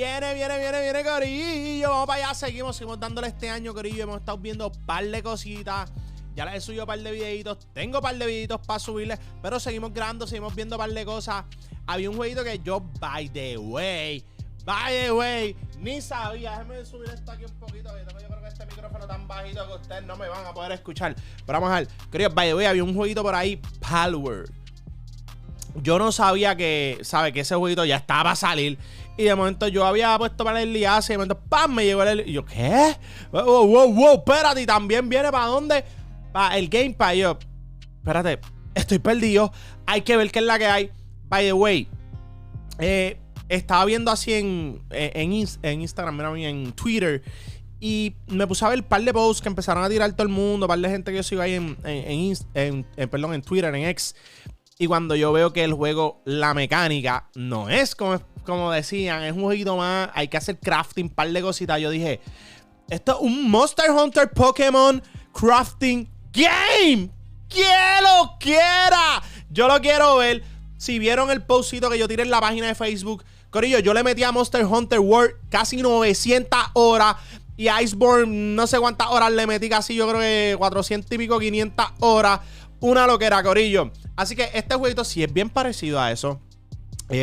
Viene, corillo. Vamos para allá, seguimos dándole este año, corillo. Hemos estado viendo un par de cositas. Ya les he subido un par de videitos. Tengo un par de videitos para subirles, pero seguimos grabando, seguimos viendo un par de cosas. Había un jueguito que yo, by the way, ni sabía. Déjenme subir esto aquí un poquito. Yo creo que este micrófono tan bajito que ustedes no me van a poder escuchar. Pero vamos a ver. Corillo, by the way, había un jueguito por ahí, Palworld. Yo no sabía que ese jueguito ya estaba a salir. Y de momento yo había puesto para el día y de momento ¡pam! Me llegó el... Y yo, ¿qué? Wow, espérate. Y también viene ¿para dónde? Para el Game Pass. Yo, espérate, estoy perdido. Hay que ver qué es la que hay. By the way, estaba viendo así en Instagram, mira, en Twitter. Y me puse a ver un par de posts que empezaron a tirar todo el mundo. Un par de gente que yo sigo ahí en Twitter, en X. Y cuando yo veo que el juego, la mecánica, no es como decían, es un jueguito más, hay que hacer crafting, un par de cositas. Yo dije, esto es un Monster Hunter Pokémon Crafting Game. ¡Quién lo quiera! Yo lo quiero ver. Si vieron el postcito que yo tiré en la página de Facebook, corillo, yo le metí a Monster Hunter World casi 900 horas. Y a Iceborne, no sé cuántas horas le metí, casi yo creo que 400 y pico, 500 horas. Una loquera, corillo. Así que este jueguito sí es bien parecido a eso.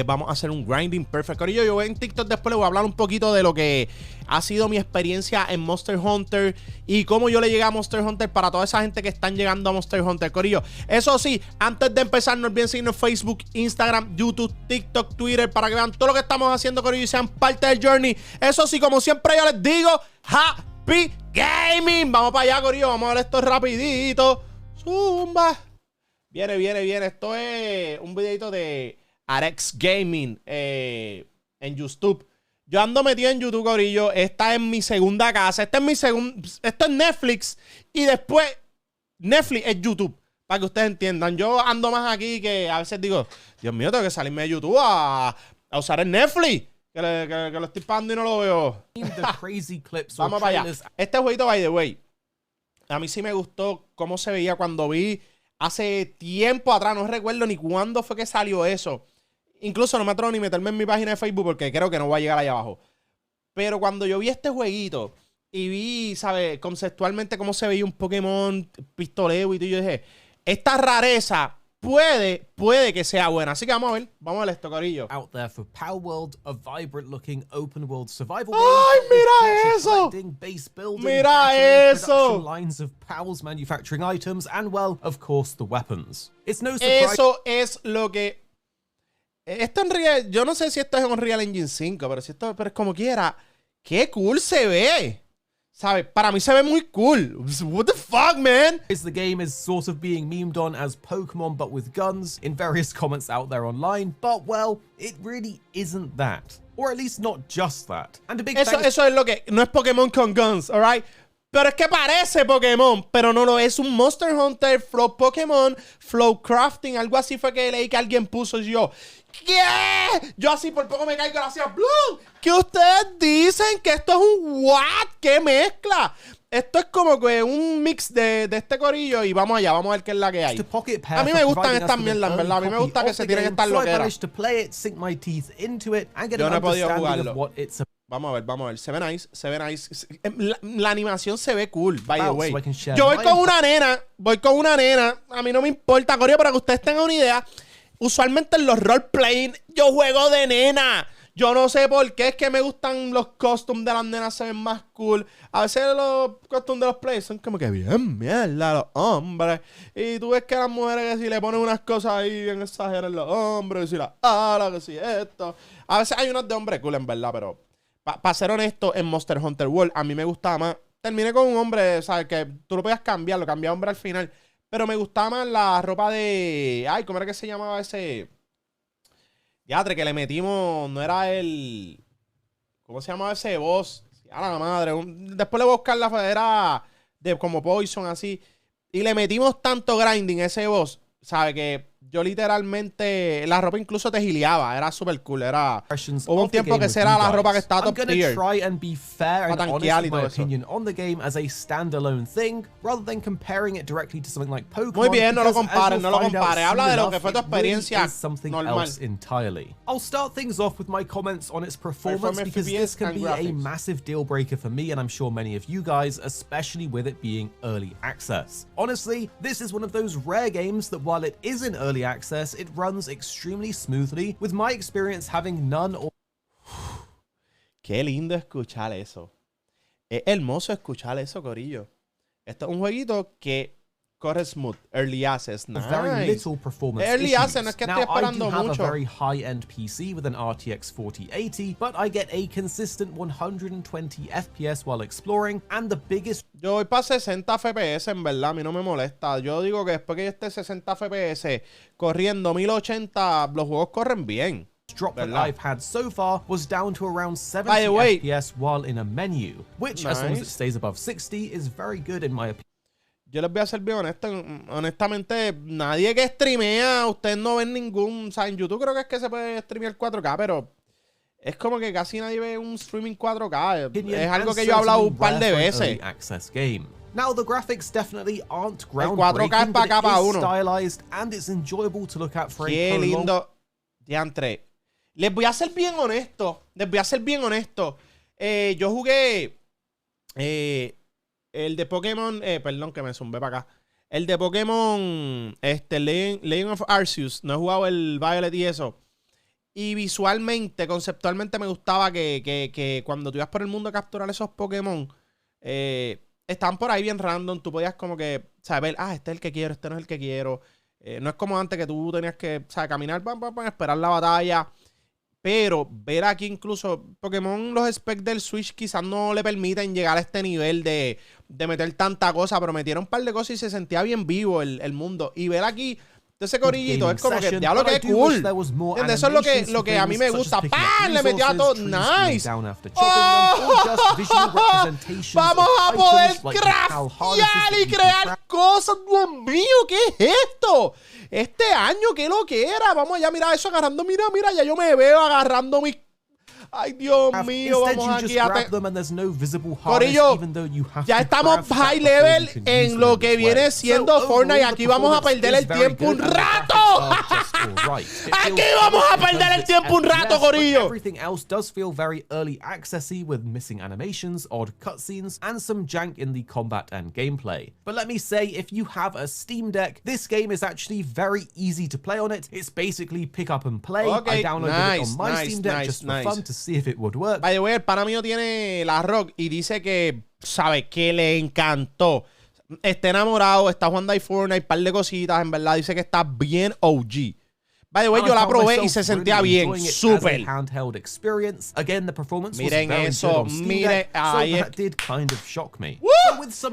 Vamos a hacer un grinding perfect, corillo. Yo en TikTok después les voy a hablar un poquito de lo que ha sido mi experiencia en Monster Hunter y cómo yo le llegué a Monster Hunter para toda esa gente que están llegando a Monster Hunter, corillo. Eso sí, antes de empezar, no olviden seguirnos en Facebook, Instagram, YouTube, TikTok, Twitter, para que vean todo lo que estamos haciendo, corillo, y sean parte del journey. Eso sí, como siempre yo les digo, Happy Gaming. Vamos para allá, corillo. Vamos a ver esto rapidito. Zumba. Viene. Esto es un videito de Arex Gaming en YouTube. Yo ando metido en YouTube, corillo. Esta es mi segunda casa. Esto es Netflix. Y después Netflix es YouTube. Para que ustedes entiendan. Yo ando más aquí que a veces digo, Dios mío, tengo que salirme de YouTube a usar el Netflix. Que lo estoy pagando y no lo veo. Vamos para allá. Este jueguito, by the way, a mí sí me gustó cómo se veía cuando vi hace tiempo atrás. No recuerdo ni cuándo fue que salió eso. Incluso no me atrevo ni meterme en mi página de Facebook porque creo que no voy a llegar allá abajo. Pero cuando yo vi este jueguito y vi, ¿sabes? Conceptualmente cómo se veía un Pokémon pistoleo y todo, yo dije, esta rareza puede que sea buena. Así que vamos a ver esto, corillo. Out there for Palworld, a vibrant looking open world survival game. ¡Ay, mira eso! Base building, ¡Mira eso! Lines of Pal's manufacturing items and, well, of course, the weapons. It's no surprise. Eso es lo que... Esto en Unreal... Yo no sé si esto es en Unreal Engine 5, pero es como quiera. ¡Qué cool se ve! ¿Sabes? Para mí se ve muy cool. What the fuck, man? The game is sort of being memed on as Pokemon but with guns in various comments out there online, but well, it really isn't that. Or at least not just that. And a big eso es lo que... No es Pokémon con guns, alright? Pero es que parece Pokémon, pero no lo es. Un Monster Hunter Flow Pokémon Flow Crafting, algo así fue que leí que alguien puso. Y yo, ¿qué? Yo así por poco me caigo y hacía ¡blum! ¿Qué ustedes dicen? Que esto es un what? ¿Qué mezcla? Esto es como que un mix de este corillo y vamos allá, vamos a ver qué es la que hay. A mí me gustan estas mierdas, en verdad. A mí me gusta que se tiren estas loqueras. Yo no he podido jugarlo. Vamos a ver. Se ve nice. La animación se ve cool, by the way. Yo voy con una nena. A mí no me importa, corillo, para que ustedes tengan una idea. Usualmente en los role-playing yo juego de nena. Yo no sé por qué, es que me gustan los costumes de las nenas, se ven más cool. A veces los costumes de los players son como que bien mierda los hombres. Y tú ves que las mujeres que si le ponen unas cosas ahí bien exageran los hombres, que si la ala, que si esto. A veces hay unas de hombres cool en verdad, pero para ser honesto, en Monster Hunter World a mí me gustaba más. Terminé con un hombre, ¿sabes? Que tú lo podías cambiar, lo cambié a hombre al final. Pero me gustaba más la ropa de... Ay, ¿cómo era que se llamaba ese...? Diatre, que le metimos... No era el... ¿Cómo se llamaba ese boss? A la madre. Después le voy a buscar la... Era de como Poison, así. Y le metimos tanto grinding a ese boss, ¿sabe? Que yo literalmente, la ropa incluso te gileaba, era súper cool, hubo un tiempo que esa era la ropa que estaba top tier. I'm gonna try and be fair and honest tanquear y with todo my eso. opinion on the game as a standalone thing, rather than comparing it directly to something like Pokemon. Muy bien, no lo because, as compares, you'll no lo find out compares. soon Habla de lo enough, que fue tu it really experiencia is something normal. else entirely. I'll start things off with my comments on its performance because this can be a massive deal breaker for me, and I'm sure many of you guys, especially with it being early access. Honestly, this is one of those rare games that while it is in early access, it runs extremely smoothly, with my experience having none or... Qué lindo escuchar eso. Es hermoso escuchar eso, corillo. Esto es un jueguito que corre smooth. Early access, nice. Very little performance Early issues. access, no es que estoy esperando now, I do have mucho. a very high-end PC with an RTX 4080, but I get a consistent 120 FPS while exploring, and the biggest... Yo voy para 60 FPS, en verdad, a mí no me molesta. Yo digo que después que yo esté 60 FPS corriendo 1080, los juegos corren bien. Drop that I've had so far was down to around 70 FPS while in a menu, which, as long as it stays above 60, is very good in my opinion. Yo les voy a ser bien honesto. Honestamente, nadie que streamea, ustedes no ven ningún... O sea, en YouTube creo que es que se puede streamear 4K, pero es como que casi nadie ve un streaming 4K. Es algo que yo he hablado un par de veces. Now, the graphics definitely aren't El 4K groundbreaking, para but acá, para it is uno. stylized and it's enjoyable to look at for Qué a lindo. Diantre. Les voy a ser bien honesto. Yo jugué el de Pokémon. Perdón, que me zumbé para acá. El de Pokémon Legend of Arceus. No he jugado el Violet y eso. Y visualmente, conceptualmente me gustaba que cuando tú ibas por el mundo a capturar esos Pokémon, estaban por ahí bien random. Tú podías como que saber, este es el que quiero, este no es el que quiero. No es como antes que tú tenías que caminar, esperar la batalla. Pero ver aquí incluso Pokémon, los specs del Switch quizás no le permiten llegar a este nivel de meter tanta cosa, pero metieron un par de cosas y se sentía bien vivo el mundo. Y ver aquí ese corillito es como que diablo que cool. ¿Entiendes? Eso es lo que a mí me gusta. ¡Pam! Le metió a todo. ¡Nice! ¡Vamos a poder craftear y crear cosas! ¡Dios mío! ¿Qué es esto? Este año, ¿qué lo que era? Vamos allá, mira eso agarrando. Mira, ya yo me veo agarrando mis... Ay, Dios mío, vamos aquí a... Corillo, ya estamos high level en lo que viene siendo Fortnite. Aquí vamos a perder el tiempo un rato. Aquí vamos a perder el tiempo un rato, Corillo. Everything else does feel very early accessy with missing animations, odd cutscenes, and some jank in the combat and gameplay. But let me say, if you have a Steam Deck, this game is actually very easy to play on it. It's basically pick up and play. I downloaded it on my Steam Deck just for fun to see if it would work. By the way, el pana mío tiene la Rock y dice que, sabe, que le encantó. Está enamorado, está jugando ahí Fortnite, un par de cositas, en verdad. Dice que está bien OG. By the way, yo la probé y se sentía bien, súper. Miren eso, miren ahí.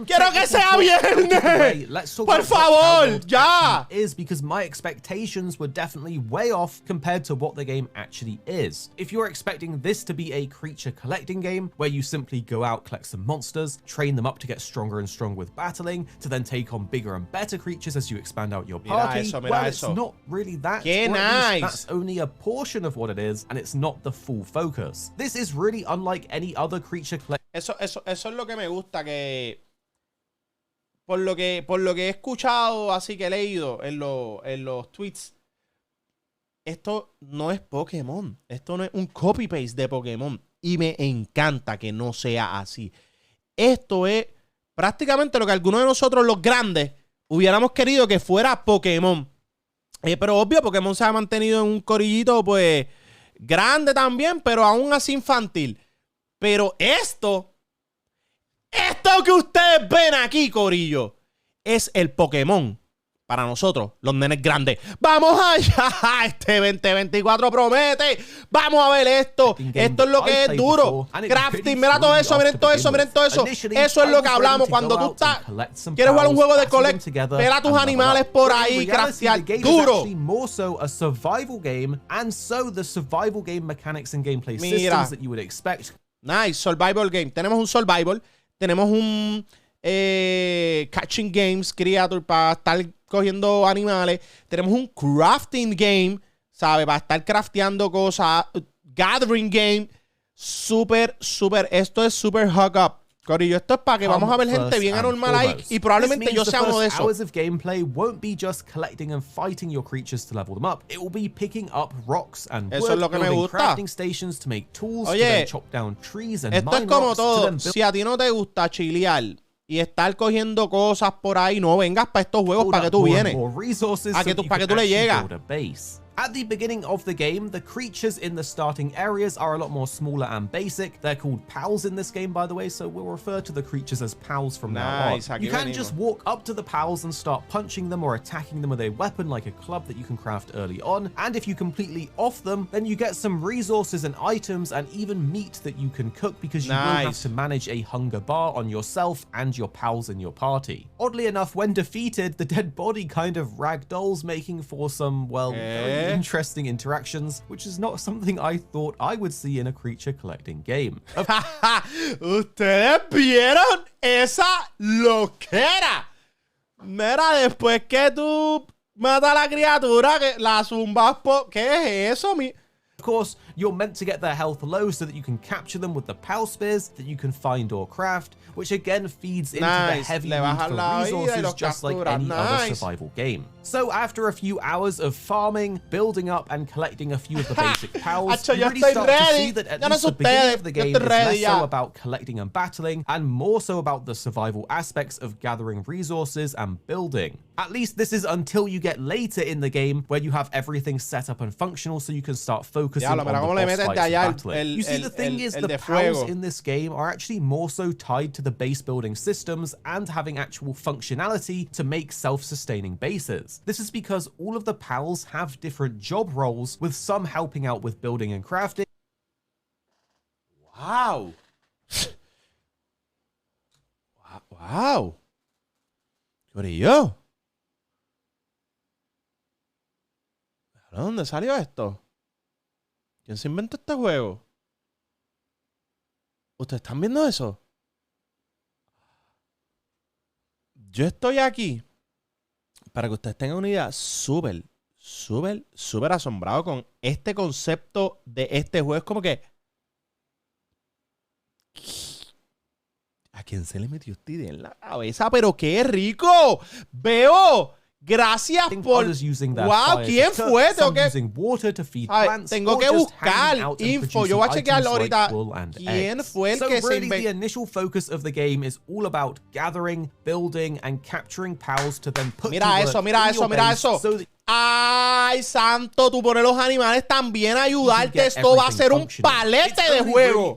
Quiero que sea viernes. Por favor, ya. Is because my expectations were definitely way off compared to what the game actually is. If you're expecting this to be a creature collecting game where you simply go out, collect some monsters, train them up to get stronger and stronger with battling, to then take on bigger and better creatures as you expand out your party, it's not really that. Nice. That's only a portion of what it is, and it's not the full focus. This is really unlike any other creature collection. Eso es lo que me gusta, que por lo que he escuchado, así que he leído en los tweets, esto no es Pokémon. Esto no es un copy-paste de Pokémon. Y me encanta que no sea así. Esto es prácticamente lo que algunos de nosotros, los grandes, hubiéramos querido que fuera Pokémon. Pero obvio, Pokémon se ha mantenido en un corillito, pues, grande también, pero aún así infantil. Pero esto que ustedes ven aquí, corillo, es el Pokémon para nosotros, los nenes grandes. ¡Vamos allá! Este 2024 promete. Vamos a ver esto. Esto es lo que es duro. Crafting, mira todo eso, miren todo eso, miren todo eso. Eso es lo que hablamos cuando tú estás... ¿Quieres jugar un juego de collect? Pela tus animales por ahí, craftear duro. More so a survival game, and so the survival game mechanics and gameplay systems that you would expect. Nice, survival game. Tenemos un survival, tenemos un catching games, creature, para estar cogiendo animales. Tenemos un crafting game, ¿sabes? Para estar crafteando cosas. Gathering game. Súper. Esto es súper hook up. Corillo, esto es para que vamos a ver gente bien anormal ahí y probablemente yo sea uno de esos. Hours of gameplay won't be just collecting and fighting your creatures to level them up. It will be picking up rocks and eso es lo que me gusta. Crafting stations to make tools, to then chop down trees and esto es como todo. Si a ti no te gusta chilear y estar cogiendo cosas por ahí, no vengas para estos juegos para que tú vienes. Para que tú le llegas. At the beginning of the game, the creatures in the starting areas are a lot more smaller and basic. They're called pals in this game, by the way, so we'll refer to the creatures as pals from now on. You can just walk up to the pals and start punching them or attacking them with a weapon like a club that you can craft early on. And if you completely off them, then you get some resources and items and even meat that you can cook because you will have to manage a hunger bar on yourself and your pals in your party. Oddly enough, when defeated, the dead body kind of ragdolls, making for some, well, very interesting interactions, which is not something I thought I would see in a creature collecting game. ¿Ustedes vieron esa loquera? Mira, después que tú matas a la criatura, que la zumbas por... ¿Qué es eso? Of course, you're meant to get their health low so that you can capture them with the pal spears that you can find or craft, which again feeds into the heavy need for resources just like any other survival game. So after a few hours of farming, building up and collecting a few of the basic pals, you really start to see that at least the beginning of the game is less so about collecting and battling and more so about the survival aspects of gathering resources and building. At least this is until you get later in the game where you have everything set up and functional so you can start focusing on the boss fights and battling. You see, the thing is, the pals in this game are actually more so tied to the base building systems and having actual functionality to make self-sustaining bases. This is because all of the pals have different job roles, with some helping out with building and crafting. Wow. Wow. Corillo. ¿De dónde salió esto? ¿Quién se inventó este juego? ¿Ustedes están viendo eso? Yo estoy aquí para que ustedes tengan una idea súper asombrado con este concepto de este juego. Es como que... ¿A quién se le metió esta idea en la cabeza? ¡Pero qué rico! ¡Veo! Gracias por... ¡Wow! ¿Quién fue? Tengo que buscar info. Yo voy a chequearlo ahorita. ¿Quién fue el que se inventó? The initial focus of the game is all about gathering, building, and capturing pals to then put mira eso. Ay, santo, tú pones los animales también a ayudarte. Esto va a ser un palete de juego.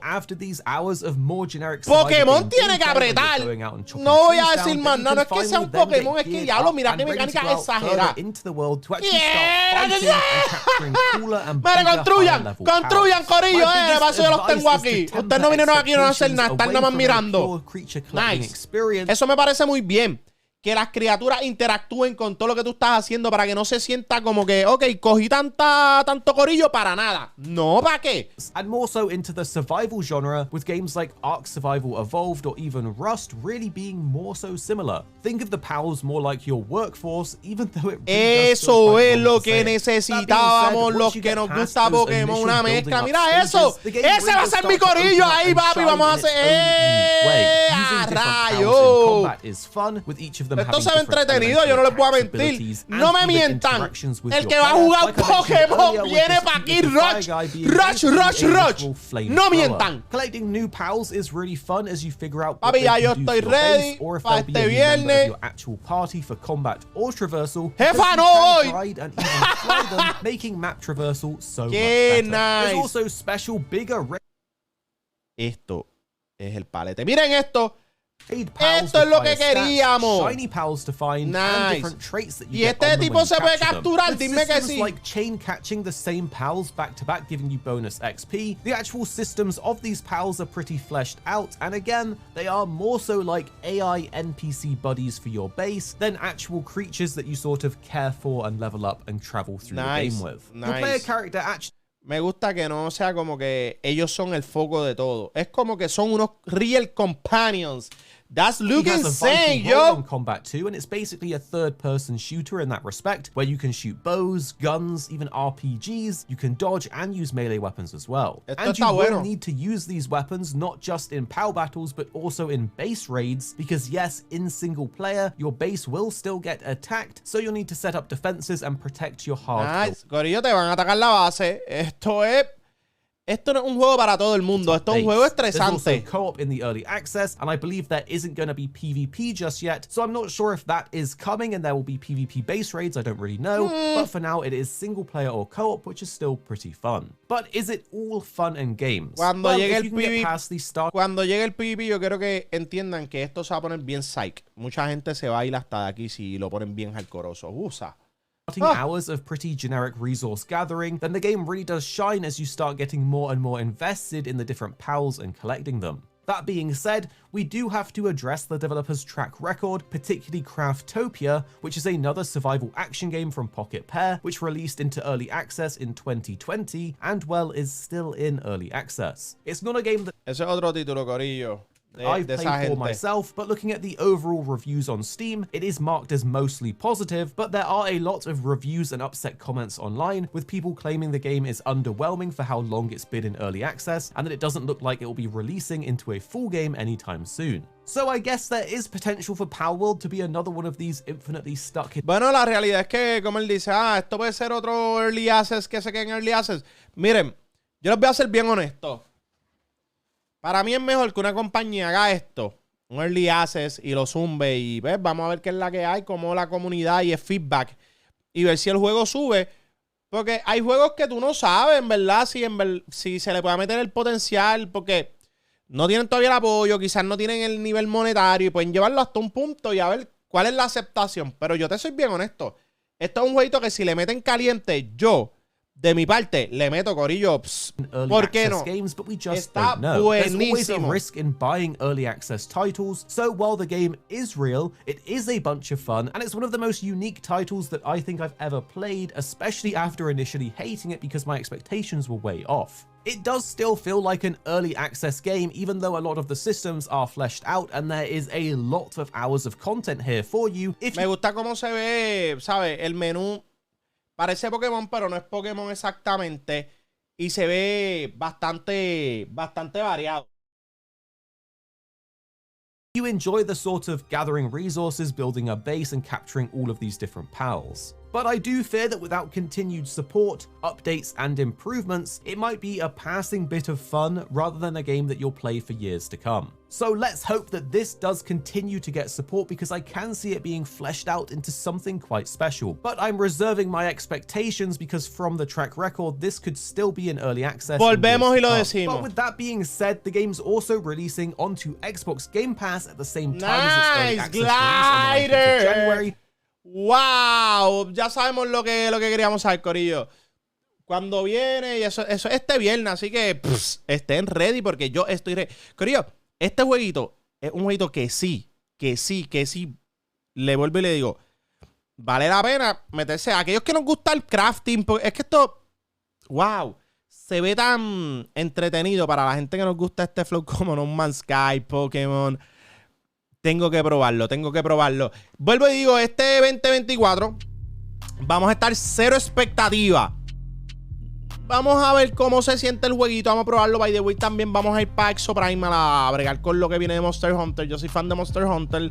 Pokémon tiene que apretar. No voy a decir más nada. No es que sea un Pokémon, es que diablo, mira qué mecánica exagerada. Construyan, corillo, de paso yo los tengo aquí. Ustedes no vinieron aquí a no hacer nada, están nada más mirando. Nice. Eso me parece muy bien. Que las criaturas interactúen con todo lo que tú estás haciendo para que no se sienta como que, ok, cogí tanto corillo para nada. No, ¿para qué? And more so into the survival genre, with games like Ark Survival Evolved or even Rust really being more so similar. Think of the pals more like your workforce, even though it really eso es lo que necesitábamos los que nos gusta Pokémon, una mezcla. Mira eso. Ese va a ser mi corillo ahí, papi. Vamos a hacer... ¡A rayo! Esto se ve entretenido, yo no les voy a mentir. No me mientan. El que va a jugar Pokémon viene para aquí. Rush. No mientan. Collecting new pals is really fun as you figure out papi, ya yo estoy ready para este viernes. Your actual party for combat or traversal. Jefa, no voy. Making map traversal so much better. There's also special bigger. Esto es el palete. Miren esto. Esto es lo que queríamos. Nice. Y este tipo se puede capturar, dime que sí. Like chain catching the same pals back to back, giving you bonus XP. The actual systems of these pals are pretty fleshed out, and again, they are more so like AI NPC buddies for your base than actual creatures that you sort of care for and level up and travel through the game with. Your player character actually... Me gusta que no sea como que ellos son el foco de todo. Es como que son unos real companions That's looking insane, yo. Combat too, and it's basically a third-person shooter in that respect, where you can shoot bows, guns, even RPGs. You can dodge and use melee weapons as well. And you will need to use these weapons not just in PAL battles, but also in base raids, because yes, in single player, your base will still get attacked, so you'll need to set up defenses and protect your hard. Nice. Corillo, te van a atacar la base. Esto no es un juego para todo el mundo. Esto es un juego estresante. There's also co-op in the early access, and I believe there isn't going to be PvP just yet, so I'm not sure if that is coming and there will be PvP base raids. I don't really know, but for now it is single player or co-op, which is still pretty fun. But is it all fun and games? Cuando llegue el PvP, yo quiero que entiendan que esto se va a poner bien psych. Mucha gente se va a ir hasta de aquí si lo ponen bien hardcoreoso. Usa. Hours of pretty generic resource gathering, then the game really does shine as you start getting more and more invested in the different pals and collecting them. That being said, we do have to address the developer's track record, particularly Craftopia, which is another survival action game from Pocket Pair, which released into early access in 2020 and, well, is still in early access. It's not a game that Ese es otro título, corillo. I've played for myself, but looking at the overall reviews on Steam, it is marked as mostly positive, but there are a lot of reviews and upset comments online, with people claiming the game is underwhelming for how long it's been in early access, and that it doesn't look like it will be releasing into a full game anytime soon. So I guess there is potential for Palworld to be another one of these infinitely stuck in. Bueno, la realidad es que, como él dice, esto puede ser otro early access que se quede en early access. Miren, yo les voy a ser bien honesto. Para mí es mejor que una compañía haga esto, un early access, y lo zumbe y pues, vamos a ver qué es la que hay, cómo la comunidad y el feedback, y ver si el juego sube. Porque hay juegos que tú no sabes, ¿verdad? Si se le puede meter el potencial, porque no tienen todavía el apoyo, quizás no tienen el nivel monetario y pueden llevarlo hasta un punto y a ver cuál es la aceptación. Pero yo te soy bien honesto. Esto es un jueguito que si le meten caliente, yo... De mi parte, le meto, corillo. ¿Por qué no? Games, but we just Está don't know. There's always a buenísimo. risk in buying early access titles, so while the game is real, it is a bunch of fun, and it's one of the most unique titles that I think I've ever played, especially after initially hating it because my expectations were way off. It does still feel like an early access game, even though a lot of the systems are fleshed out and there is a lot of hours of content here for you. Me gusta cómo se ve, ¿sabes? El menú parece Pokémon, pero no es Pokémon exactamente. Y se ve bastante variado. You enjoy the sort of gathering resources, building a base, and capturing all of these different pals. But I do fear that without continued support, updates, and improvements, it might be a passing bit of fun rather than a game that you'll play for years to come. So let's hope that this does continue to get support, because I can see it being fleshed out into something quite special. But I'm reserving my expectations because from the track record, this could still be in early access. Volvemos y lo decimos. But with that being said, the game's also releasing onto Xbox Game Pass at the same time as its early access release on the 19th of January. ¡Wow! Ya sabemos lo que queríamos saber, corillo. Cuando viene, y eso este viernes, así que estén ready porque yo estoy ready. Corillo, este jueguito es un jueguito que sí, le vuelvo y le digo, vale la pena meterse a aquellos que nos gusta el crafting, porque es que esto, wow, se ve tan entretenido para la gente que nos gusta este flow como No Man's Sky, Pokémon. Tengo que probarlo. Vuelvo y digo, este 2024 vamos a estar cero expectativa. Vamos a ver cómo se siente el jueguito. Vamos a probarlo. By the way, también vamos a ir para Exoprime a bregar con lo que viene de Monster Hunter. Yo soy fan de Monster Hunter.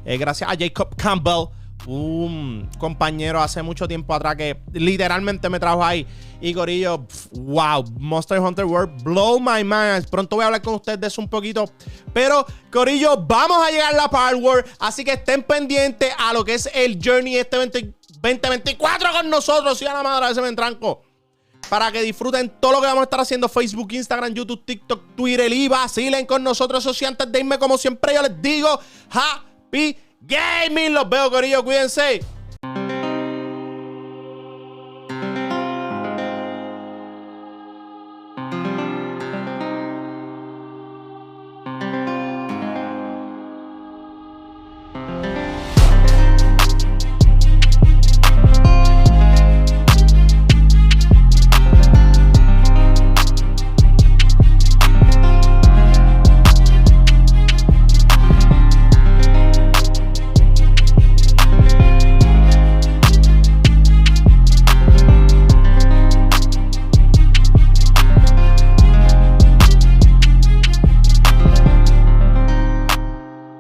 Gracias a Jacob Campbell, un compañero hace mucho tiempo atrás que literalmente me trajo ahí. Y corillo, wow, Monster Hunter World blow my mind. Pronto voy a hablar con ustedes de eso un poquito. Pero corillo, vamos a llegar a la Palworld, así que estén pendientes a lo que es el Journey este 2024 con nosotros. Y a la madre, a veces me entranco. Para que disfruten todo lo que vamos a estar haciendo: Facebook, Instagram, YouTube, TikTok, Twitter y vacilen con nosotros. Eso sí, antes de irme, como siempre yo les digo, Happy Gaming. Los veo, corillo, cuídense.